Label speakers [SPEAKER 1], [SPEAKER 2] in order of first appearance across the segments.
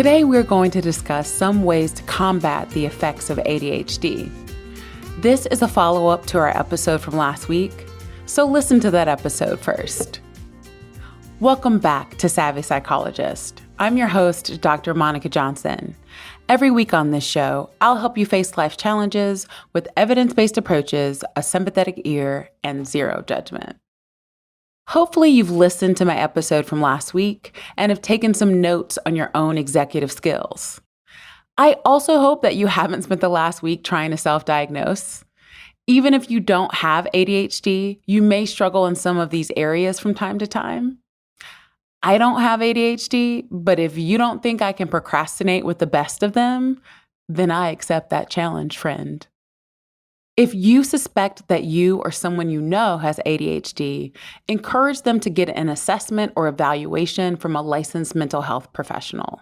[SPEAKER 1] Today, we're going to discuss some ways to combat the effects of ADHD. This is a follow-up to our episode from last week, so listen to that episode first. Welcome back to Savvy Psychologist. I'm your host, Dr. Monica Johnson. Every week on this show, I'll help you face life challenges with evidence-based approaches, a sympathetic ear, and zero judgment. Hopefully you've listened to my episode from last week and have taken some notes on your own executive skills. I also hope that you haven't spent the last week trying to self-diagnose. Even if you don't have ADHD, you may struggle in some of these areas from time to time. I don't have ADHD, but if you don't think I can procrastinate with the best of them, then I accept that challenge, friend. If you suspect that you or someone you know has ADHD, encourage them to get an assessment or evaluation from a licensed mental health professional.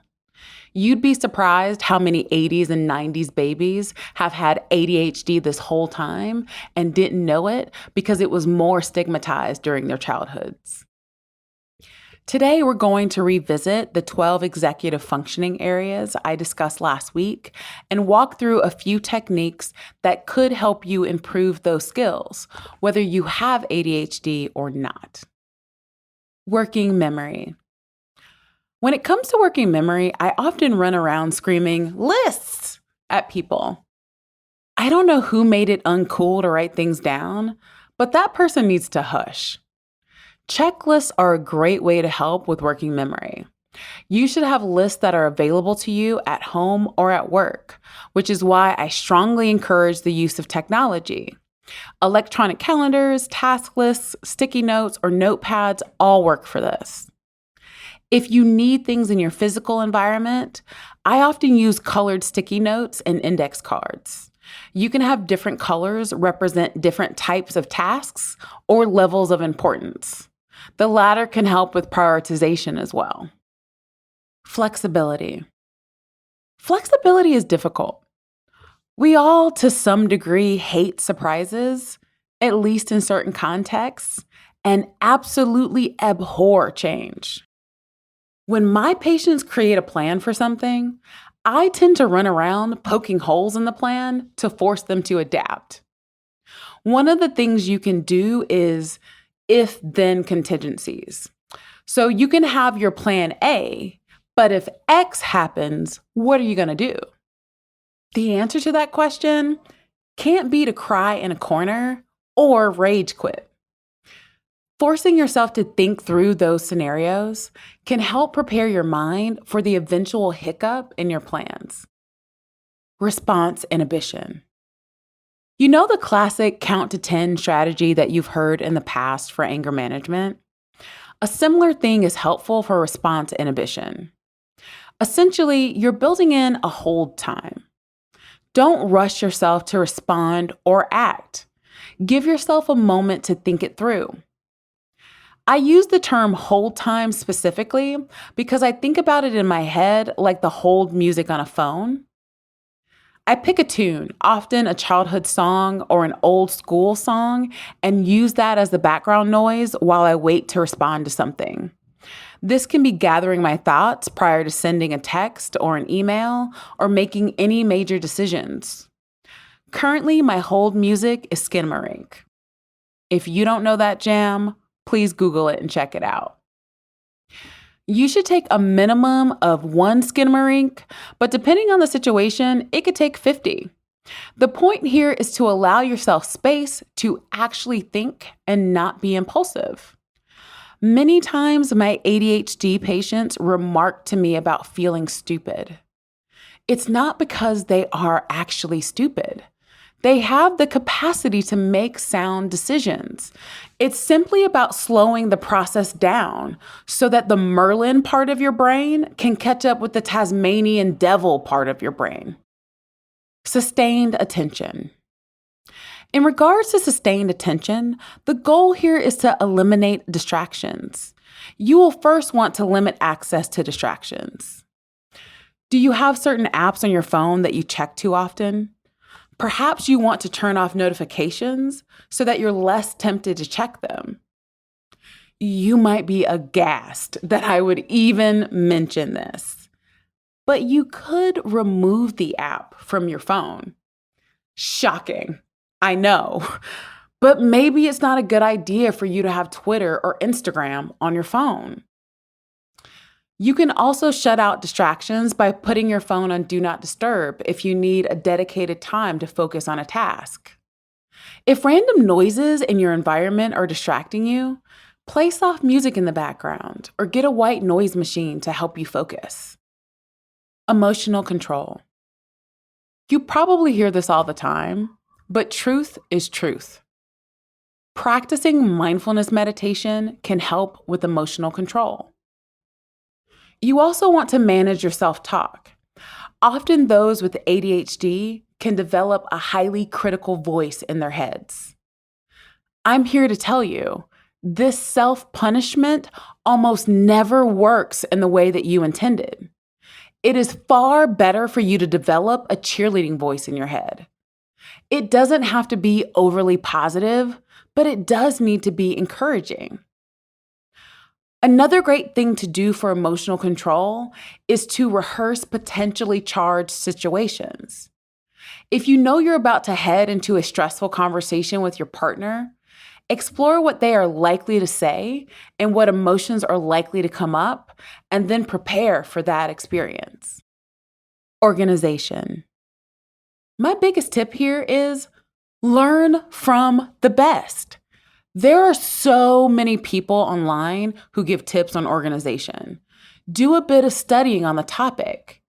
[SPEAKER 1] You'd be surprised how many 80s and 90s babies have had ADHD this whole time and didn't know it because it was more stigmatized during their childhoods. Today, we're going to revisit the 12 executive functioning areas I discussed last week and walk through a few techniques that could help you improve those skills, whether you have ADHD or not. Working memory. When it comes to working memory, I often run around screaming lists at people. I don't know who made it uncool to write things down, but that person needs to hush. Checklists are a great way to help with working memory. You should have lists that are available to you at home or at work, which is why I strongly encourage the use of technology. Electronic calendars, task lists, sticky notes, or notepads all work for this. If you need things in your physical environment, I often use colored sticky notes and index cards. You can have different colors represent different types of tasks or levels of importance. The latter can help with prioritization as well. Flexibility. Flexibility is difficult. We all, to some degree, hate surprises, at least in certain contexts, and absolutely abhor change. When my patients create a plan for something, I tend to run around poking holes in the plan to force them to adapt. One of the things you can do is if-then contingencies. So you can have your plan A, but if X happens, what are you going to do? The answer to that question can't be to cry in a corner or rage quit. Forcing yourself to think through those scenarios can help prepare your mind for the eventual hiccup in your plans. Response inhibition. You know the classic count to 10 strategy that you've heard in the past for anger management? A similar thing is helpful for response inhibition. Essentially, you're building in a hold time. Don't rush yourself to respond or act. Give yourself a moment to think it through. I use the term hold time specifically because I think about it in my head like the hold music on a phone. I pick a tune, often a childhood song or an old school song, and use that as the background noise while I wait to respond to something. This can be gathering my thoughts prior to sending a text or an email or making any major decisions. Currently, my hold music is Skinamarink. If you don't know that jam, please Google it and check it out. You should take a minimum of 1 Skinamarink, but depending on the situation, it could take 50. The point here is to allow yourself space to actually think and not be impulsive. Many times my ADHD patients remark to me about feeling stupid. It's not because they are actually stupid. They have the capacity to make sound decisions. It's simply about slowing the process down so that the Merlin part of your brain can catch up with the Tasmanian devil part of your brain. Sustained attention. In regards to sustained attention, the goal here is to eliminate distractions. You will first want to limit access to distractions. Do you have certain apps on your phone that you check too often? Perhaps you want to turn off notifications so that you're less tempted to check them. You might be aghast that I would even mention this. but you could remove the app from your phone. Shocking, I know. But maybe it's not a good idea for you to have Twitter or Instagram on your phone. You can also shut out distractions by putting your phone on Do Not Disturb if you need a dedicated time to focus on a task. If random noises in your environment are distracting you, play soft music in the background or get a white noise machine to help you focus. Emotional control. You probably hear this all the time, but truth is truth. Practicing mindfulness meditation can help with emotional control. You also want to manage your self-talk. Often those with ADHD can develop a highly critical voice in their heads. I'm here to tell you, this self-punishment almost never works in the way that you intended. It is far better for you to develop a cheerleading voice in your head. It doesn't have to be overly positive, but it does need to be encouraging. Another great thing to do for emotional control is to rehearse potentially charged situations. If you know you're about to head into a stressful conversation with your partner, explore what they are likely to say and what emotions are likely to come up, and then prepare for that experience. Organization. My biggest tip here is learn from the best. There are so many people online who give tips on organization. Do a bit of studying on the topic.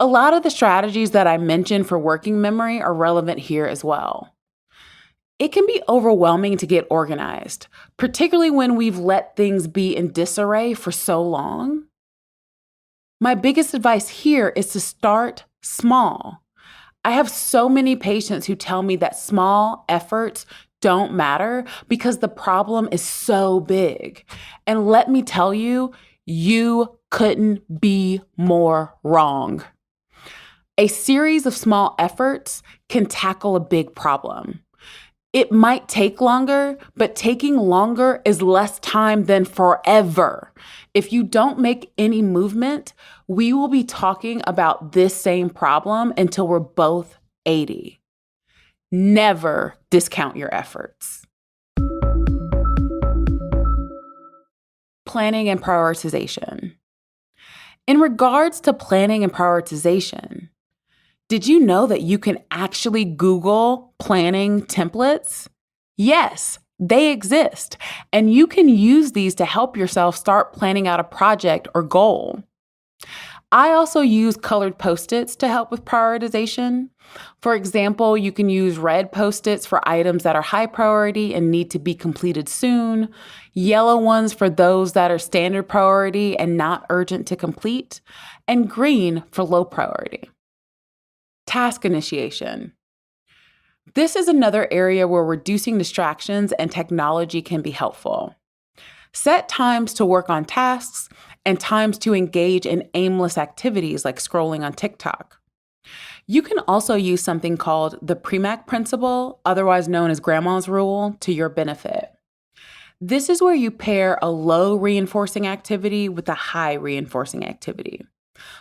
[SPEAKER 1] A lot of the strategies that I mentioned for working memory are relevant here as well. It can be overwhelming to get organized, particularly when we've let things be in disarray for so long. My biggest advice here is to start small. I have so many patients who tell me that small efforts don't matter because the problem is so big. And let me tell you, you couldn't be more wrong. A series of small efforts can tackle a big problem. It might take longer, but taking longer is less time than forever. If you don't make any movement, we will be talking about this same problem until we're both 80. Never discount your efforts. Planning and prioritization. In regards to planning and prioritization, did you know that you can actually Google planning templates? Yes, they exist, and you can use these to help yourself start planning out a project or goal. I also use colored Post-its to help with prioritization. For example, you can use red Post-its for items that are high priority and need to be completed soon, yellow ones for those that are standard priority and not urgent to complete, and green for low priority. Task initiation. This is another area where reducing distractions and technology can be helpful. Set times to work on tasks and times to engage in aimless activities like scrolling on TikTok. You can also use something called the Premack principle, otherwise known as Grandma's rule, to your benefit. This is where you pair a low reinforcing activity with a high reinforcing activity.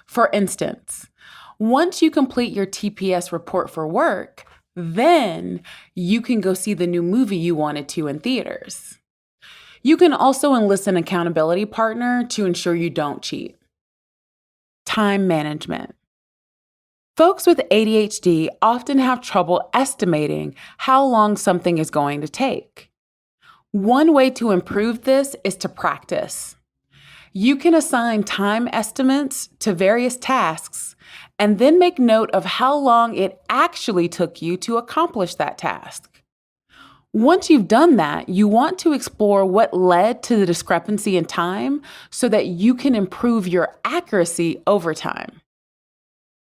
[SPEAKER 1] For instance, once you complete your TPS report for work, then you can go see the new movie you wanted to in theaters. You can also enlist an accountability partner to ensure you don't cheat. Time management. Folks with ADHD often have trouble estimating how long something is going to take. One way to improve this is to practice. You can assign time estimates to various tasks and then make note of how long it actually took you to accomplish that task. Once you've done that, you want to explore what led to the discrepancy in time so that you can improve your accuracy over time.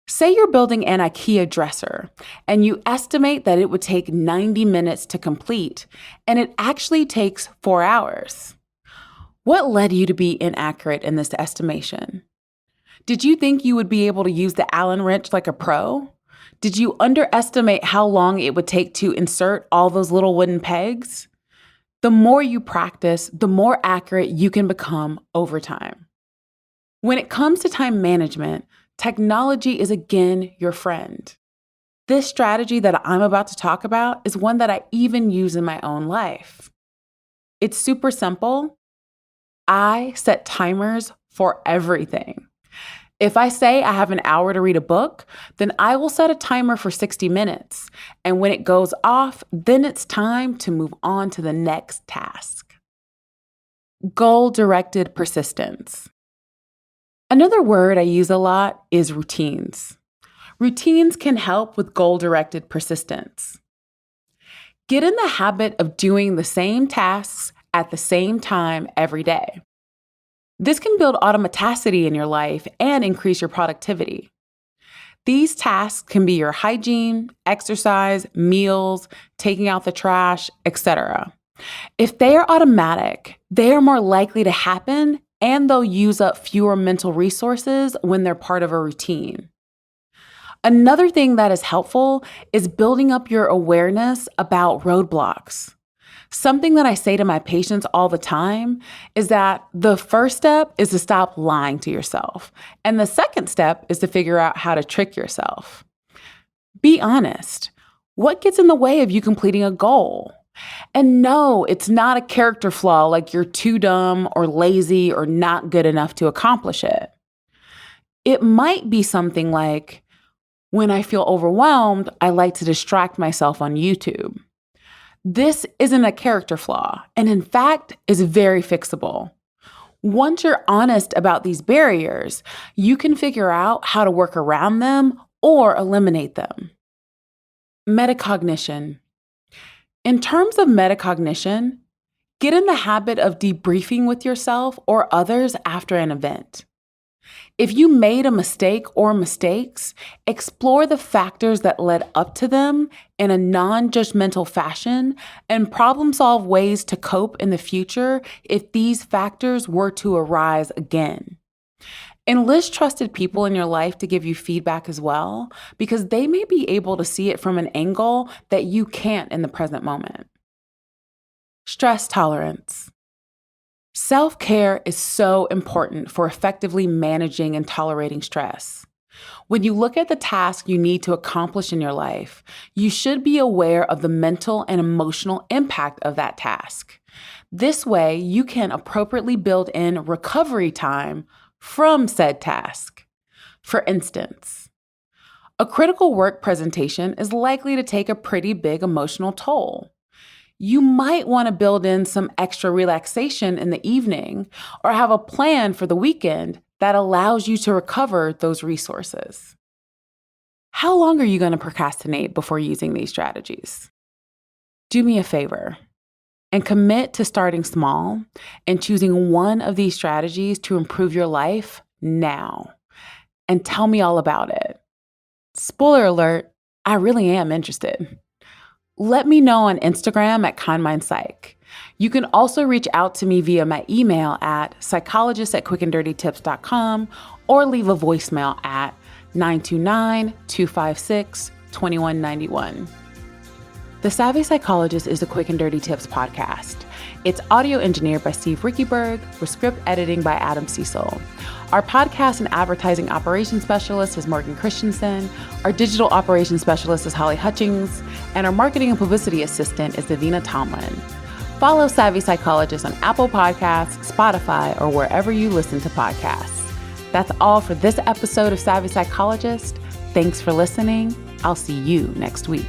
[SPEAKER 1] Say you're building an IKEA dresser and you estimate that it would take 90 minutes to complete, and it actually takes 4 hours. What led you to be inaccurate in this estimation? Did you think you would be able to use the Allen wrench like a pro? Did you underestimate how long it would take to insert all those little wooden pegs? The more you practice, the more accurate you can become over time. When it comes to time management, technology is again your friend. This strategy that I'm about to talk about is one that I even use in my own life. It's super simple. I set timers for everything. If I say I have an hour to read a book, then I will set a timer for 60 minutes. And when it goes off, then it's time to move on to the next task. Goal-directed persistence. Another word I use a lot is routines. Routines can help with goal-directed persistence. Get in the habit of doing the same tasks at the same time every day. This can build automaticity in your life and increase your productivity. These tasks can be your hygiene, exercise, meals, taking out the trash, etc. If they are automatic, they are more likely to happen and they'll use up fewer mental resources when they're part of a routine. Another thing that is helpful is building up your awareness about roadblocks. Something that I say to my patients all the time is that the first step is to stop lying to yourself. And the second step is to figure out how to trick yourself. Be honest. What gets in the way of you completing a goal? And no, it's not a character flaw like you're too dumb or lazy or not good enough to accomplish it. It might be something like, when I feel overwhelmed, I like to distract myself on YouTube. This isn't a character flaw, and in fact, is very fixable. Once you're honest about these barriers, you can figure out how to work around them or eliminate them. Metacognition. In terms of metacognition, get in the habit of debriefing with yourself or others after an event. If you made a mistake or mistakes, explore the factors that led up to them in a non-judgmental fashion and problem solve ways to cope in the future if these factors were to arise again. Enlist trusted people in your life to give you feedback as well, because they may be able to see it from an angle that you can't in the present moment. Stress tolerance. Self-care is so important for effectively managing and tolerating stress. When you look at the task you need to accomplish in your life, you should be aware of the mental and emotional impact of that task. This way, you can appropriately build in recovery time from said task. For instance, a critical work presentation is likely to take a pretty big emotional toll. You might want to build in some extra relaxation in the evening or have a plan for the weekend that allows you to recover those resources. How long are you going to procrastinate before using these strategies? Do me a favor and commit to starting small and choosing one of these strategies to improve your life now. And tell me all about it. Spoiler alert, I really am interested. Let me know on Instagram at KindMindPsych. You can also reach out to me via my email at psychologist@quickanddirtytips.com or leave a voicemail at 929-256-2191. The Savvy Psychologist is a Quick and Dirty Tips podcast. It's audio engineered by Steve Rickyberg, with script editing by Adam Cecil. Our podcast and advertising operations specialist is Morgan Christensen. Our digital operations specialist is Holly Hutchings. And our marketing and publicity assistant is Davina Tomlin. Follow Savvy Psychologist on Apple Podcasts, Spotify, or wherever you listen to podcasts. That's all for this episode of Savvy Psychologist. Thanks for listening. I'll see you next week.